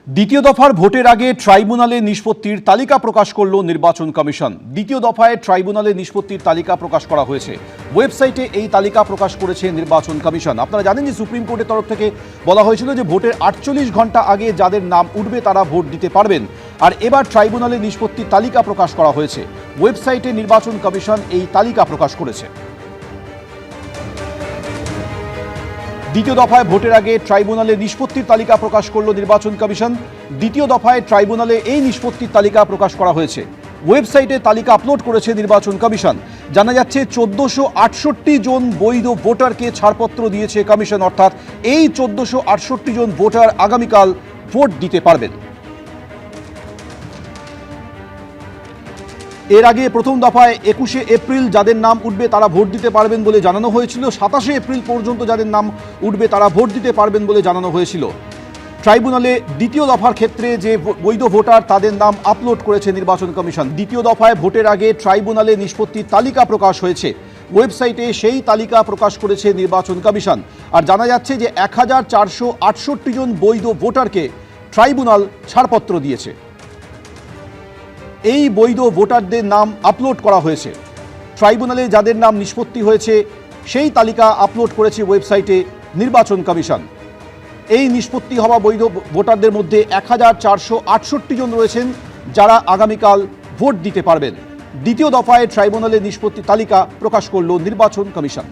দ্বিতীয় দফার ভোটের আগে ট্রাইব্যুনালে নিষ্পত্তির তালিকা প্রকাশ করল নির্বাচন কমিশন। দ্বিতীয় দফায় ট্রাইব্যুনালে নিষ্পত্তির তালিকা প্রকাশ করা হয়েছে। ওয়েবসাইটে এই তালিকা প্রকাশ করেছে নির্বাচন কমিশন। আপনারা জানেন যে সুপ্রিম কোর্টের তরফ থেকে বলা হয়েছিল যে ভোটের 48 ঘন্টা আগে যাদের নাম উঠবে তারা ভোট দিতে পারবেন। আর এবার ট্রাইব্যুনালে নিষ্পত্তির তালিকা প্রকাশ করা হয়েছে। ওয়েবসাইটে নির্বাচন কমিশন এই তালিকা প্রকাশ করেছে। দ্বিতীয় দফায় ভোটের আগে ট্রাইব্যুনালে নিষ্পত্তির তালিকা প্রকাশ করল নির্বাচন কমিশন। দ্বিতীয় দফায় ট্রাইব্যুনালে এই নিষ্পত্তির তালিকা প্রকাশ করা হয়েছে। ওয়েবসাইটে তালিকা আপলোড করেছে নির্বাচন কমিশন। জানা যাচ্ছে 1468 জন বৈধ ভোটারকে ছাড়পত্র দিয়েছে কমিশন, অর্থাৎ এই 1468 জন ভোটার আগামীকাল ভোট দিতে পারবেন। এর আগে প্রথম দফায় 21 এপ্রিল যাদের নাম উঠবে তারা ভোট দিতে পারবেন বলে জানানো হয়েছিল। 27 এপ্রিল পর্যন্ত যাদের নাম উঠবে তারা ভোট দিতে পারবেন বলে জানানো হয়েছিল। ট্রাইব্যুনালে দ্বিতীয় দফার ক্ষেত্রে যে বৈধ ভোটার তাদের নাম আপলোড করেছে নির্বাচন কমিশন। দ্বিতীয় দফায় ভোটের আগে ট্রাইব্যুনালে নিষ্পত্তির তালিকা প্রকাশ হয়েছে। ওয়েবসাইটে সেই তালিকা প্রকাশ করেছে নির্বাচন কমিশন। আর জানা যাচ্ছে যে 1468 জন বৈধ ভোটারকে ট্রাইব্যুনাল ছাড়পত্র দিয়েছে। এই বৈধ ভোটারদের নাম আপলোড করা হয়েছে। ট্রাইব্যুনালে যাদের নাম নিষ্পত্তি হয়েছে সেই তালিকা আপলোড করেছে ওয়েবসাইটে নির্বাচন কমিশন। এই নিষ্পত্তি হওয়া বৈধ ভোটারদের মধ্যে 1468 জন রয়েছেন যারা আগামীকাল ভোট দিতে পারবেন। দ্বিতীয় দফায় ট্রাইব্যুনালে নিষ্পত্তি তালিকা প্রকাশ করল নির্বাচন কমিশন।